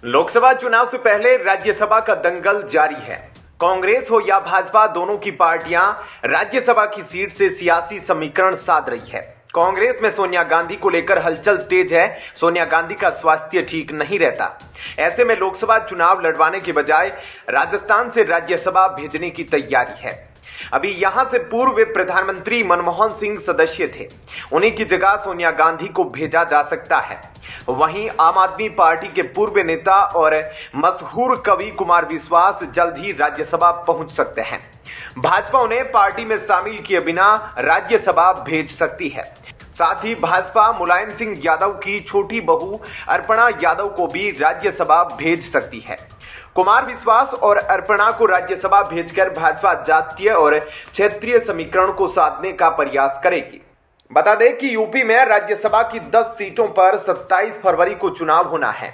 लोकसभा चुनाव से पहले राज्यसभा का दंगल जारी है। कांग्रेस हो या भाजपा, दोनों की पार्टियां राज्यसभा की सीट से सियासी समीकरण साध रही है। कांग्रेस में सोनिया गांधी को लेकर हलचल तेज है। सोनिया गांधी का स्वास्थ्य ठीक नहीं रहता। ऐसे में लोकसभा चुनाव लड़वाने के बजाय राजस्थान से राज्यसभा भेजने की तैयारी है। अभी यहां से पूर्व प्रधानमंत्री मनमोहन सिंह सदस्य थे, उन्हीं की जगह सोनिया गांधी को भेजा जा सकता है। वहीं आम आदमी पार्टी के पूर्व नेता और मशहूर कवि कुमार विश्वास जल्द ही राज्यसभा पहुंच सकते हैं। भाजपा उन्हें पार्टी में शामिल किए बिना राज्यसभा भेज सकती है। साथ ही भाजपा मुलायम सिंह यादव की छोटी बहू अर्पणा यादव को भी राज्यसभा भेज सकती है। कुमार विश्वास और अर्पणा को राज्यसभा भेजकर भाजपा जातीय और क्षेत्रीय समीकरण को साधने का प्रयास करेगी। बता दें कि यूपी में राज्यसभा की 10 सीटों पर 27 फरवरी को चुनाव होना है।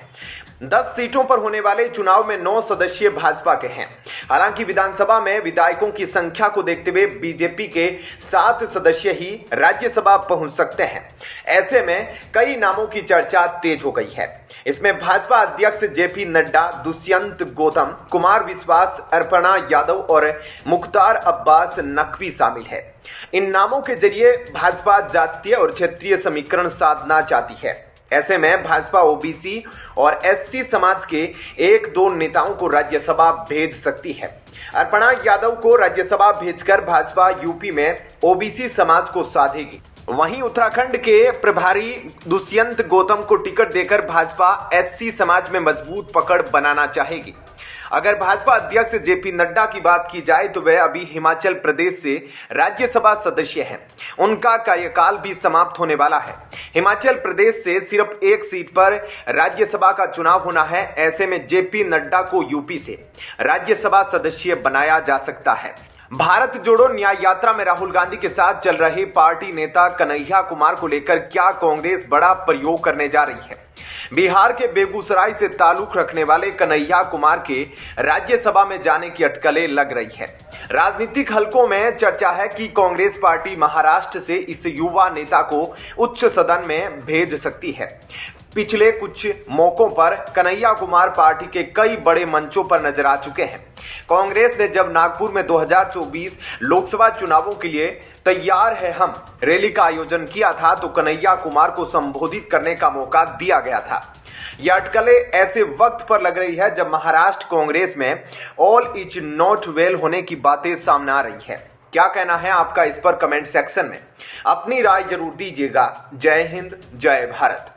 10 सीटों पर होने वाले चुनाव में 9 सदस्य भाजपा के हैं। हालांकि विधानसभा में विधायकों की संख्या को देखते हुए बीजेपी के 7 सदस्य ही राज्यसभा पहुंच सकते हैं। ऐसे में कई नामों की चर्चा तेज हो गई है। इसमें भाजपा अध्यक्ष जेपी नड्डा, दुष्यंत गौतम, कुमार विश्वास, अर्पणा यादव और मुख्तार अब्बास नकवी शामिल है। इन नामों के जरिए भाजपा जातीय और क्षेत्रीय समीकरण साधना चाहती है। ऐसे में भाजपा ओबीसी और एससी समाज के 1-2 नेताओं को राज्यसभा भेज सकती है। अर्पणा यादव को राज्यसभा भेजकर भाजपा यूपी में ओबीसी समाज को साधेगी। वहीं उत्तराखंड के प्रभारी दुष्यंत गौतम को टिकट देकर भाजपा एससी समाज में मजबूत पकड़ बनाना चाहेगी। अगर भाजपा अध्यक्ष जेपी नड्डा की बात की जाए तो वह अभी हिमाचल प्रदेश से राज्यसभा सदस्य हैं। उनका कार्यकाल भी समाप्त होने वाला है। हिमाचल प्रदेश से सिर्फ एक सीट पर राज्यसभा का चुनाव होना है। ऐसे में जेपी नड्डा को यूपी से राज्यसभा सदस्य बनाया जा सकता है। भारत जोड़ो न्याय यात्रा में राहुल गांधी के साथ चल रहे पार्टी नेता कन्हैया कुमार को लेकर क्या कांग्रेस बड़ा प्रयोग करने जा रही है? बिहार के बेगूसराय से ताल्लुक रखने वाले कन्हैया कुमार के राज्यसभा में जाने की अटकलें लग रही है। राजनीतिक हलकों में चर्चा है कि कांग्रेस पार्टी महाराष्ट्र से इस युवा नेता को उच्च सदन में भेज सकती है। पिछले कुछ मौकों पर कन्हैया कुमार पार्टी के कई बड़े मंचों पर नजर आ चुके हैं। कांग्रेस ने जब नागपुर में 2024 लोकसभा चुनावों के लिए तैयार है हम रैली का आयोजन किया था तो कन्हैया कुमार को संबोधित करने का मौका दिया गया था। यह अटकलें ऐसे वक्त पर लग रही है जब महाराष्ट्र कांग्रेस में ऑल इज नॉट वेल होने की बातें सामने आ रही है। क्या कहना है आपका इस पर कमेंट सेक्शन में अपनी राय जरूर दीजिएगा। जय हिंद, जय भारत।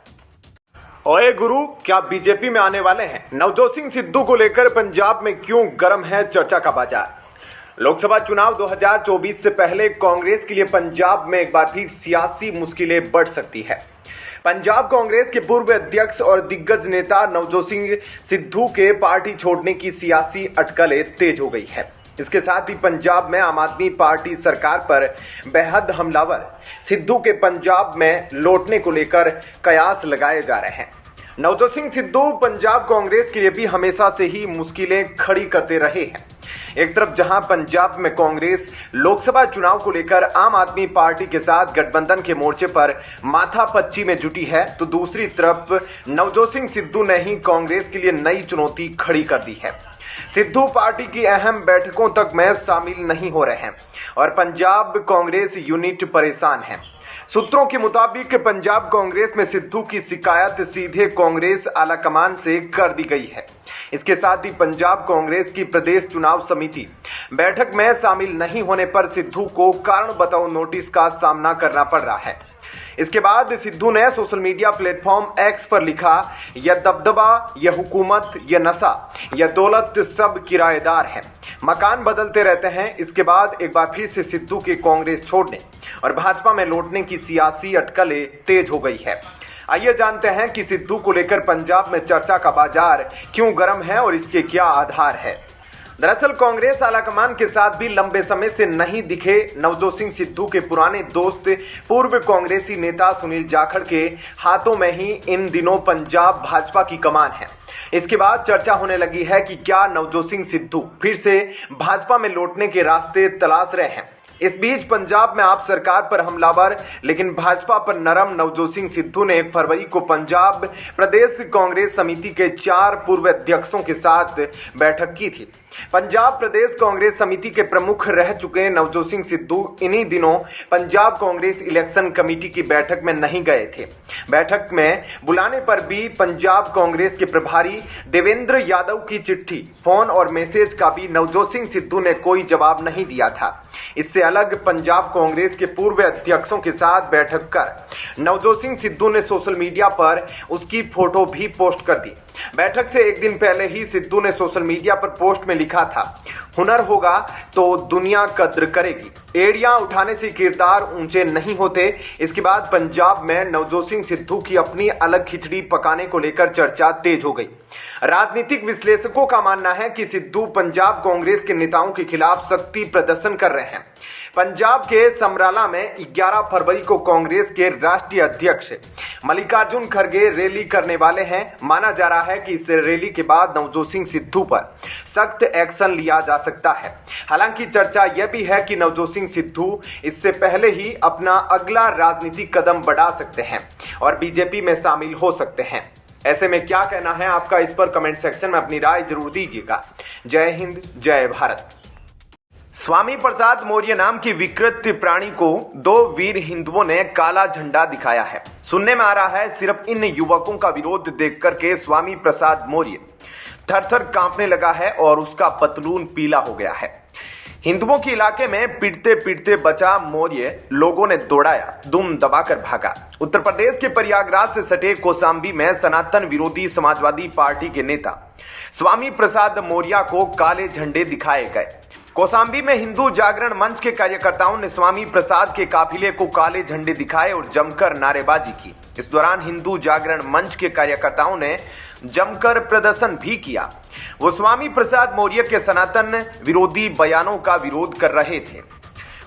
ओए गुरु, क्या बीजेपी में आने वाले हैं? नवजोत सिंह सिद्धू को लेकर पंजाब में क्यों गर्म है चर्चा का बाजार? लोकसभा चुनाव 2024 से पहले कांग्रेस के लिए पंजाब में एक बार फिर सियासी मुश्किलें बढ़ सकती है। पंजाब कांग्रेस के पूर्व अध्यक्ष और दिग्गज नेता नवजोत सिंह सिद्धू के पार्टी छोड़ने की सियासी अटकलें तेज हो गई है। इसके साथ ही पंजाब में आम आदमी पार्टी सरकार पर बेहद हमलावर सिद्धू के पंजाब में लौटने को लेकर कयास लगाए जा रहे हैं। नवजोत सिंह सिद्धू पंजाब कांग्रेस के लिए भी हमेशा से ही मुश्किलें खड़ी करते रहे हैं। एक तरफ जहां पंजाब में कांग्रेस लोकसभा चुनाव को लेकर आम आदमी पार्टी के साथ गठबंधन के मोर्चे पर माथापच्ची में जुटी है, तो दूसरी तरफ नवजोत सिंह सिद्धू ने ही कांग्रेस के लिए नई चुनौती खड़ी कर दी है। सिद्धू पार्टी की अहम बैठकों तक में शामिल नहीं हो रहे हैं और पंजाब कांग्रेस यूनिट परेशान है। सूत्रों के मुताबिक पंजाब कांग्रेस में सिद्धू की शिकायत सीधे कांग्रेस आलाकमान से कर दी गई है। इसके साथ ही पंजाब कांग्रेस की प्रदेश चुनाव समिति बैठक में शामिल नहीं होने पर सिद्धू को कारण बताओ नोटिस का सामना करना पड़ रहा है। इसके बाद सिद्धू ने सोशल मीडिया प्लेटफॉर्म एक्स पर लिखा, यह दबदबा, यह हुकूमत, यह नशा, यह दौलत सब किराएदार है, मकान बदलते रहते हैं। इसके बाद एक बार फिर से सिद्धू के कांग्रेस छोड़ने और भाजपा में लौटने की सियासी अटकलें तेज हो गई है। आइए जानते हैं कि सिद्धू को लेकर पंजाब में चर्चा का बाजार क्यों गर्म है और इसके क्या आधार है। दरअसल कांग्रेस आलाकमान के साथ भी लंबे समय से नहीं दिखे नवजोत सिंह सिद्धू के पुराने दोस्त पूर्व कांग्रेसी नेता सुनील जाखड़ के हाथों में ही इन दिनों पंजाब भाजपा की कमान है। इसके बाद चर्चा होने लगी है कि क्या नवजोत सिंह सिद्धू फिर से भाजपा में लौटने के रास्ते तलाश रहे हैं। इस बीच पंजाब में आप सरकार पर हमलावर लेकिन भाजपा पर नरम नवजोत सिंह सिद्धू ने 1 फरवरी को पंजाब प्रदेश कांग्रेस समिति के 4 पूर्व अध्यक्षों के साथ बैठक की थी। पंजाब प्रदेश कांग्रेस समिति के प्रमुख रह चुके नवजोत सिंह सिद्धू इन्हीं दिनों पंजाब कांग्रेस इलेक्शन कमेटी की बैठक में नहीं गए थे। बैठक में बुलाने पर भी पंजाब कांग्रेस के प्रभारी देवेंद्र यादव की चिट्ठी, फोन और मैसेज का भी नवजोत सिंह सिद्धू ने कोई जवाब नहीं दिया था। इससे अलग पंजाब कांग्रेस के पूर्व अध्यक्षों के साथ बैठक कर नवजोत सिंह सिद्धू ने सोशल मीडिया पर उसकी फोटो भी पोस्ट कर दी। बैठक से एक दिन पहले ही सिद्धू ने सोशल मीडिया पर पोस्ट में लिखा था, हुनर होगा तो दुनिया कद्र करेगी, एड़ियां उठाने से किरदार ऊंचे नहीं होते। इसके बाद पंजाब में नवजोत सिंह सिद्धू की अपनी अलग खिचड़ी पकाने को लेकर चर्चा तेज हो गई। राजनीतिक विश्लेषकों का मानना है कि सिद्धू पंजाब कांग्रेस के नेताओं के खिलाफ शक्ति प्रदर्शन कर रहे हैं। पंजाब के समराला में 11 फरवरी को कांग्रेस के राष्ट्रीय अध्यक्ष मल्लिकार्जुन खड़गे रैली करने वाले हैं। माना जा रहा है कि इस रैली के बाद नवजोत सिंह सिद्धू पर सख्त एक्शन लिया जा सकता है। हालांकि चर्चा यह भी है कि नवजोत सिंह सिद्धू इससे पहले ही अपना अगला राजनीतिक कदम बढ़ा सकते हैं और बीजेपी में शामिल हो सकते हैं। ऐसे में क्या कहना है आपका, इस पर कमेंट सेक्शन में अपनी राय जरूर दीजिएगा। जय हिंद, जय भारत। स्वामी प्रसाद मौर्य नाम की विकृत प्राणी को 2 वीर हिंदुओं ने काला झंडा दिखाया है। सुनने में आ रहा है सिर्फ इन युवकों का विरोध देख करके स्वामी प्रसाद मौर्य थर-थर कांपने लगा है और उसका पतलून पीला हो गया है। हिंदुओं के इलाके में पीटते पीटते बचा मौर्य लोगों ने दौड़ाया, दुम दबाकर भागा। उत्तर प्रदेश के प्रयागराज से सटे कौशाम्बी में सनातन विरोधी समाजवादी पार्टी के नेता स्वामी प्रसाद मौर्य को काले झंडे दिखाए गए। कौशाम्बी में हिंदू जागरण मंच के कार्यकर्ताओं ने स्वामी प्रसाद के काफिले को काले झंडे दिखाए और जमकर नारेबाजी की। इस दौरान हिंदू जागरण मंच के कार्यकर्ताओं ने जमकर प्रदर्शन भी किया। वो स्वामी प्रसाद मौर्य के सनातन विरोधी बयानों का विरोध कर रहे थे।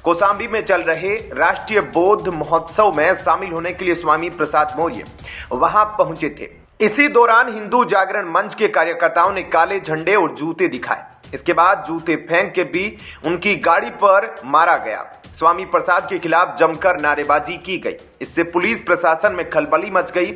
कौशाम्बी में चल रहे राष्ट्रीय बौद्ध महोत्सव में शामिल होने के लिए स्वामी प्रसाद मौर्य वहां पहुंचे थे। इसी दौरान हिंदू जागरण मंच के कार्यकर्ताओं ने काले झंडे और जूते दिखाए। इसके बाद जूते फेंक के भी उनकी गाड़ी पर मारा गया। स्वामी प्रसाद के खिलाफ जमकर नारेबाजी की गई। इससे पुलिस प्रशासन में खलबली मच गई।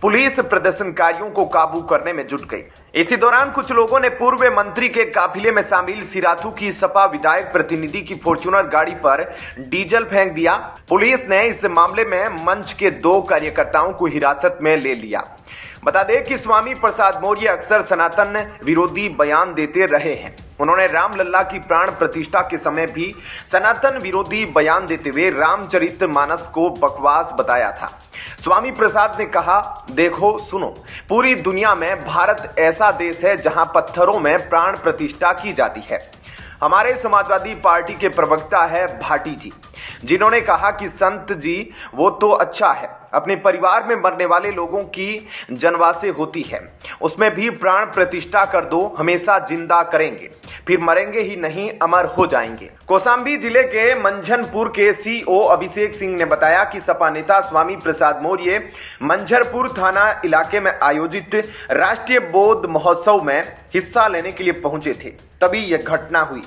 पुलिस प्रदर्शनकारियों को काबू करने में जुट गई। इसी दौरान कुछ लोगों ने पूर्व मंत्री के काफिले में शामिल सिराथू की सपा विधायक प्रतिनिधि की फॉर्च्यूनर गाड़ी पर डीजल फेंक दिया। पुलिस ने इस मामले में मंच के 2 कार्यकर्ताओं को हिरासत में ले लिया। बता दें कि स्वामी प्रसाद मौर्य अक्सर सनातन विरोधी बयान देते रहे हैं। उन्होंने रामलला की प्राण प्रतिष्ठा के समय भी सनातन विरोधी बयान देते हुए रामचरितमानस को बकवास बताया था। स्वामी प्रसाद ने कहा, देखो सुनो, पूरी दुनिया में भारत ऐसा देश है जहां पत्थरों में प्राण प्रतिष्ठा की जाती है। हमारे समाजवादी पार्टी के प्रवक्ता है भाटी जी, जिन्होंने कहा कि संत जी वो तो अच्छा है, अपने परिवार में मरने वाले लोगों की जनवासे होती है, उसमें भी प्राण प्रतिष्ठा कर दो, हमेशा जिंदा करेंगे, फिर मरेंगे ही नहीं, अमर हो जाएंगे। कौशाम्बी जिले के मंझनपुर के सीओ अभिषेक सिंह ने बताया कि सपा नेता स्वामी प्रसाद मौर्य मंझरपुर थाना इलाके में आयोजित राष्ट्रीय बौद्ध महोत्सव में हिस्सा लेने के लिए पहुंचे थे, तभी यह घटना हुई।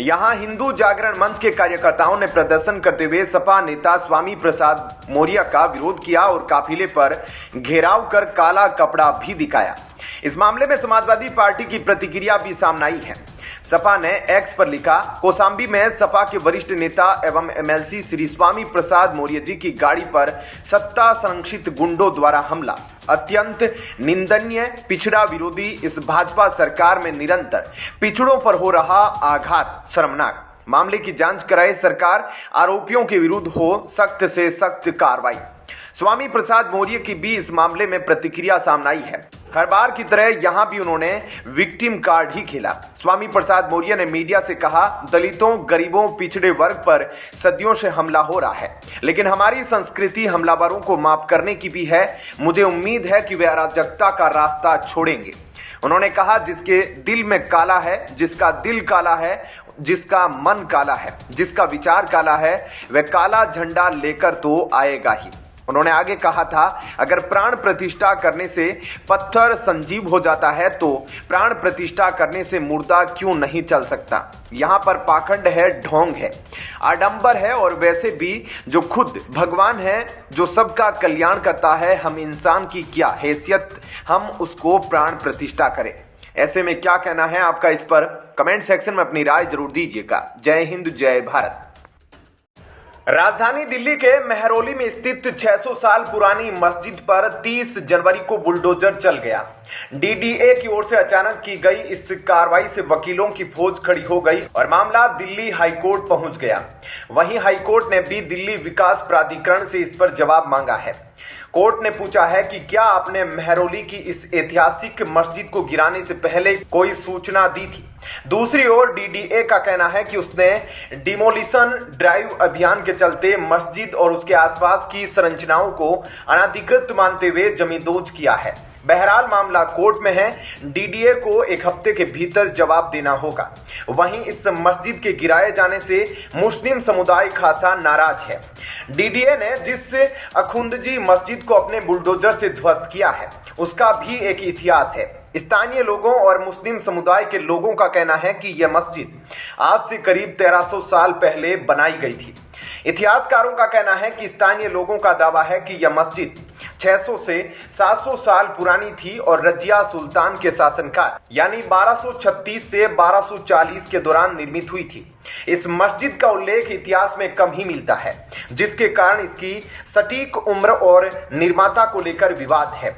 यहां हिंदू जागरण मंच के कार्यकर्ताओं ने प्रदर्शन करते हुए सपा नेता स्वामी प्रसाद मौर्य का विरोध किया और काफिले पर घेराव कर काला कपड़ा भी दिखाया। इस मामले में समाजवादी पार्टी की प्रतिक्रिया भी सामने आई है। सपा ने एक्स पर लिखा, कौशाम्बी में सपा के वरिष्ठ नेता एवं एमएलसी श्री स्वामी प्रसाद मौर्य जी की गाड़ी पर सत्ता संरक्षित गुंडों द्वारा हमला अत्यंत निंदनीय। पिछड़ा विरोधी इस भाजपा सरकार में निरंतर पिछड़ों पर हो रहा आघात शर्मनाक। मामले की जांच कराए सरकार, आरोपियों के विरुद्ध हो सख्त से सख्त कार्रवाई। स्वामी प्रसाद मौर्य की भी इस मामले में प्रतिक्रिया सामने आई है। हर बार की तरह यहां भी उन्होंने विक्टिम कार्ड ही खेला। स्वामी प्रसाद मौर्य ने मीडिया से कहा, दलितों, गरीबों, पिछड़े वर्ग पर सदियों से हमला हो रहा है, लेकिन हमारी संस्कृति हमलावरों को माफ करने की भी है। मुझे उम्मीद है कि वे अराजकता का रास्ता छोड़ेंगे। उन्होंने कहा, जिसके दिल में काला है, जिसका दिल काला है, जिसका मन काला है, जिसका विचार काला है, वह काला झंडा लेकर तो आएगा ही। उन्होंने आगे कहा था, अगर प्राण प्रतिष्ठा करने से पत्थर संजीव हो जाता है तो प्राण प्रतिष्ठा करने से मुर्दा क्यों नहीं चल सकता। यहाँ पर पाखंड है, ढोंग है, आडंबर है और वैसे भी जो खुद भगवान है, जो सबका कल्याण करता है, हम इंसान की क्या हैसियत हम उसको प्राण प्रतिष्ठा करें। ऐसे में क्या कहना है आपका इस पर? कमेंट सेक्शन में अपनी राय जरूर दीजिएगा। जय हिंद, जय भारत। राजधानी दिल्ली के मेहरौली में स्थित 600 साल पुरानी मस्जिद पर 30 जनवरी को बुलडोजर चल गया। डीडीए की ओर से अचानक की गई इस कार्रवाई से वकीलों की फौज खड़ी हो गई और मामला दिल्ली हाईकोर्ट पहुंच गया। वहीं हाईकोर्ट ने भी दिल्ली विकास प्राधिकरण से इस पर जवाब मांगा है। कोर्ट ने पूछा है कि क्या आपने मेहरौली की इस ऐतिहासिक मस्जिद को गिराने से पहले कोई सूचना दी थी। दूसरी ओर डीडीए का कहना है कि उसने डिमोलिशन ड्राइव अभियान के चलते मस्जिद और उसके आसपास की संरचनाओं को अनधिकृत मानते हुए जमींदोज किया है। बहरहाल मामला कोर्ट में है। डीडीए को एक हफ्ते के भीतर जवाब देना होगा। वहीं इस मस्जिद के गिराए जाने से मुस्लिम समुदाय खासा नाराज है। डीडीए ने जिस अखुंदजी मस्जिद को अपने बुलडोजर से ध्वस्त किया है उसका भी एक इतिहास है। स्थानीय लोगों और मुस्लिम समुदाय के लोगों का कहना है कि यह मस्जिद आज से करीब 1300 साल पहले बनाई गई थी। इतिहासकारों का कहना है कि स्थानीय लोगों का दावा है कि यह मस्जिद 600 से 700 साल पुरानी थी और रजिया सुल्तान के शासनकाल यानी 1236 से 1240 के दौरान निर्मित हुई थी। इस मस्जिद का उल्लेख इतिहास में कम ही मिलता है, जिसके कारण इसकी सटीक उम्र और निर्माता को लेकर विवाद है।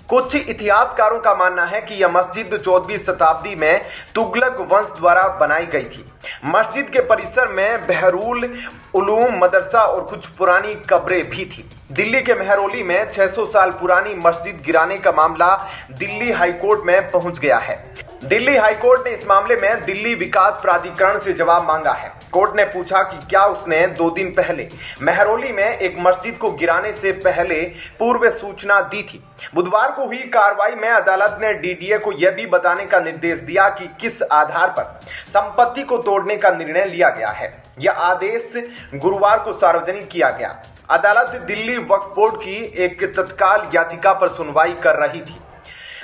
कुछ इतिहासकारों का मानना है कि यह मस्जिद 14वीं शताब्दी में तुगलक वंश द्वारा बनाई गई थी। मस्जिद के परिसर में बहरुल उलूम मदरसा और कुछ पुरानी कब्रें भी थी। दिल्ली के मेहरौली में 600 साल पुरानी मस्जिद गिराने का मामला दिल्ली हाईकोर्ट में पहुंच गया है। दिल्ली हाईकोर्ट ने इस मामले में दिल्ली विकास प्राधिकरण से जवाब मांगा है। कोर्ट ने पूछा कि क्या उसने 2 दिन पहले मेहरौली में एक मस्जिद को गिराने से पहले पूर्व सूचना दी थी। बुधवार को हुई कार्रवाई में अदालत ने डीडीए को यह भी बताने का निर्देश दिया कि किस आधार पर संपत्ति को तोड़ने का निर्णय लिया गया है। यह आदेश गुरुवार को सार्वजनिक किया गया। अदालत दिल्ली वक्फ बोर्ड की एक तत्काल याचिका पर सुनवाई कर रही थी।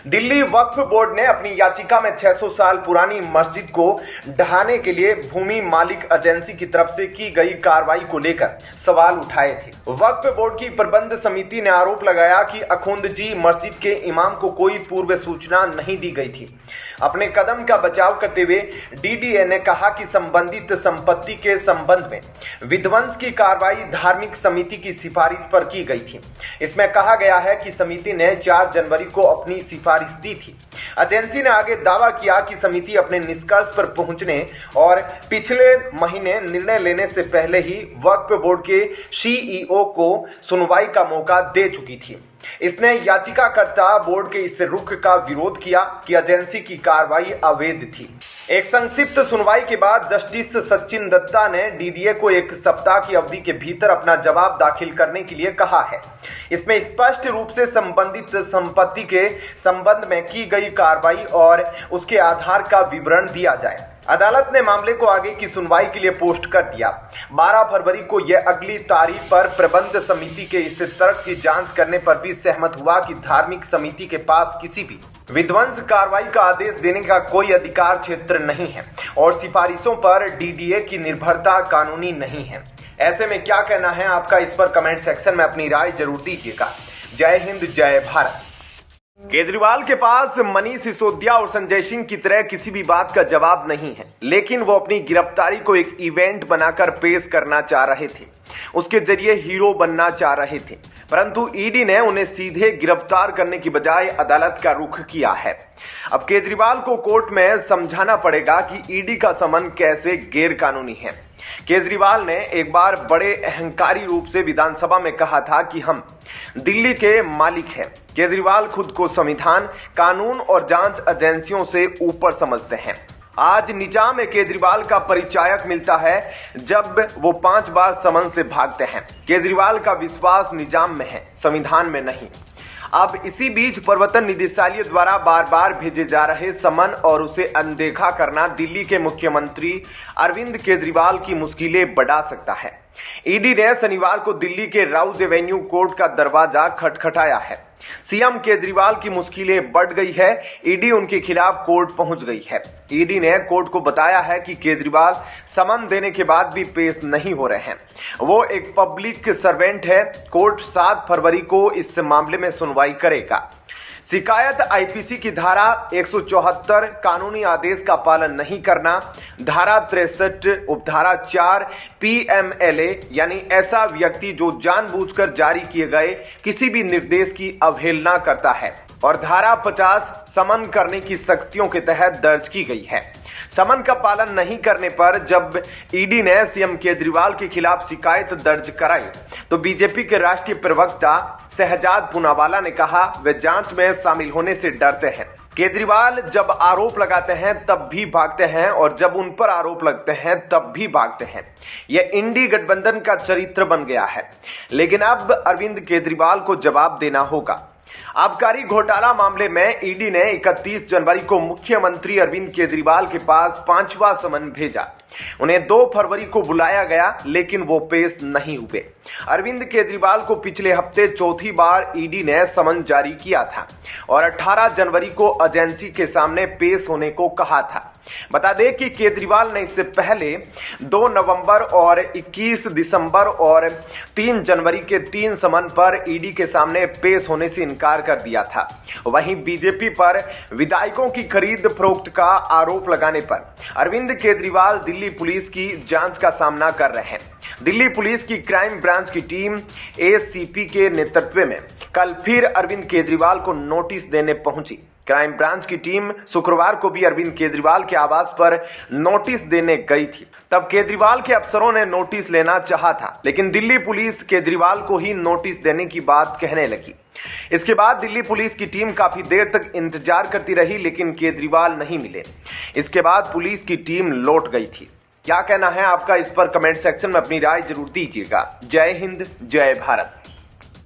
दिल्ली वक्फ बोर्ड ने अपनी याचिका में 600 साल पुरानी मस्जिद को ढहाने के लिए भूमि मालिक एजेंसी की तरफ से की गई कार्रवाई को लेकर सवाल उठाए थे। वक्फ बोर्ड की प्रबंध समिति ने आरोप लगाया कि अखुंदजी मस्जिद के इमाम को कोई पूर्व सूचना नहीं दी गई थी। अपने कदम का बचाव करते हुए डीडीए ने कहा कि संबंधित संपत्ति के संबंध में विध्वंस की कार्रवाई धार्मिक समिति की सिफारिश पर की गई थी। इसमें कहा गया है कि समिति ने 4 जनवरी को अपनी सिफारिश दी थी। एजेंसी ने आगे दावा किया कि समिति अपने निष्कर्ष पर पहुंचने और पिछले महीने निर्णय लेने से पहले ही वक्फ बोर्ड के सीईओ को सुनवाई का मौका दे चुकी थी। इसने याचिकाकर्ता बोर्ड के इस रुख का विरोध किया कि एजेंसी की कार्रवाई अवैध थी। एक संक्षिप्त सुनवाई के बाद जस्टिस सचिन दत्ता ने डीडीए को 1 सप्ताह की अवधि के भीतर अपना जवाब दाखिल करने के लिए कहा है। इसमें स्पष्ट रूप से संबंधित संपत्ति के संबंध में की गई कार्रवाई और उसके आधार का विवरण दिया जाए। अदालत ने मामले को आगे की सुनवाई के लिए पोस्ट कर दिया। 12 फरवरी को यह अगली तारीख पर प्रबंध समिति के इस तर्क की जांच करने पर भी सहमत हुआ कि धार्मिक समिति के पास किसी भी विध्वंस कार्रवाई का आदेश देने का कोई अधिकार क्षेत्र नहीं है और सिफारिशों पर डीडीए की निर्भरता कानूनी नहीं है। ऐसे में क्या कहना है आपका इस पर कमेंट सेक्शन में अपनी राय जरूर दीजिएगा। जय हिंद, जय भारत। केजरीवाल के पास मनीष सिसोदिया और संजय सिंह की तरह किसी भी बात का जवाब नहीं है, लेकिन वो अपनी गिरफ्तारी को एक इवेंट बनाकर पेश करना चाह रहे थे। उसके जरिए हीरो बनना चाह रहे थे, परंतु ईडी ने उन्हें सीधे गिरफ्तार करने की बजाय अदालत का रुख किया है। अब केजरीवाल को कोर्ट में समझाना पड़ेगा कि ईडी का समन कैसे गैर कानूनी है। केजरीवाल ने एक बार बड़े अहंकारी रूप से विधानसभा में कहा था कि हम दिल्ली के मालिक हैं। केजरीवाल खुद को संविधान, कानून और जांच एजेंसियों से ऊपर समझते हैं। आज निजाम में केजरीवाल का परिचायक मिलता है जब वो 5 बार समन से भागते हैं। केजरीवाल का विश्वास निजाम में है, संविधान में नहीं। अब इसी बीच प्रवर्तन निदेशालय द्वारा बार बार भेजे जा रहे समन और उसे अनदेखा करना दिल्ली के मुख्यमंत्री अरविंद केजरीवाल की मुश्किलें बढ़ा सकता है। ईडी ने शनिवार को दिल्ली के राउज एवेन्यू कोर्ट का दरवाजा खटखटाया है। सीएम केजरीवाल की मुश्किलें बढ़ गई है। ईडी उनके खिलाफ कोर्ट पहुंच गई है। ईडी ने कोर्ट को बताया है कि केजरीवाल समन देने के बाद भी पेश नहीं हो रहे हैं। वो एक पब्लिक सर्वेंट है। कोर्ट 7 फरवरी को इस मामले में सुनवाई करेगा। शिकायत आईपीसी की धारा 174 कानूनी आदेश का पालन नहीं करना, धारा 63 उपधारा 4 पीएमएलए यानी ऐसा व्यक्ति जो जानबूझकर जारी किए गए किसी भी निर्देश की अवहेलना करता है, और धारा 50 समन करने की शक्तियों के तहत दर्ज की गई है। समन का पालन नहीं करने पर जब ईडी ने सीएम केजरीवाल के खिलाफ शिकायत दर्ज कराई तो बीजेपी के राष्ट्रीय प्रवक्ता शहजाद पूनावाला ने कहा वे जांच में शामिल होने से डरते हैं। केजरीवाल जब आरोप लगाते हैं तब भी भागते हैं और जब उन पर आरोप लगते हैं तब भी भागते हैं। यह इंडी गठबंधन का चरित्र बन गया है। लेकिन अब अरविंद केजरीवाल को जवाब देना होगा। आबकारी घोटाला मामले में ईडी ने 31 जनवरी को मुख्यमंत्री अरविंद केजरीवाल के पास 5वां समन भेजा। उन्हें 2 फरवरी को बुलाया गया, लेकिन वो पेश नहीं हुए। अरविंद केजरीवाल को पिछले हफ्ते चौथी बार ईडी ने समन जारी किया था और 18 जनवरी को एजेंसी के सामने पेश होने को कहा था। बता दें कि केजरीवाल ने इससे पहले 2 नवंबर और 21 दिसंबर और 3 जनवरी के 3 समन पर ईडी के सामने पेश होने से इनकार कर दिया था। वहीं बीजेपी पर विधायकों की खरीद फरोख्त का आरोप लगाने पर अरविंद केजरीवाल दिल्ली पुलिस की जांच का सामना कर रहे हैं। दिल्ली पुलिस की क्राइम ब्रांच की टीम एसीपी के नेतृत्व में कल फिर अरविंद केजरीवाल को नोटिस देने पहुंची। क्राइम ब्रांच की टीम शुक्रवार को भी अरविंद केजरीवाल के आवास पर नोटिस देने गई थी। तब केजरीवाल के अफसरों ने नोटिस लेना चाहा था, लेकिन दिल्ली पुलिस केजरीवाल को ही नोटिस देने की बात कहने लगी। इसके बाद दिल्ली पुलिस की टीम काफी देर तक इंतजार करती रही, लेकिन केजरीवाल नहीं मिले। इसके बाद पुलिस की टीम लौट गई थी। क्या कहना है आपका इस पर कमेंट सेक्शन में अपनी राय जरूर दीजिएगा। जय हिंद, जय भारत।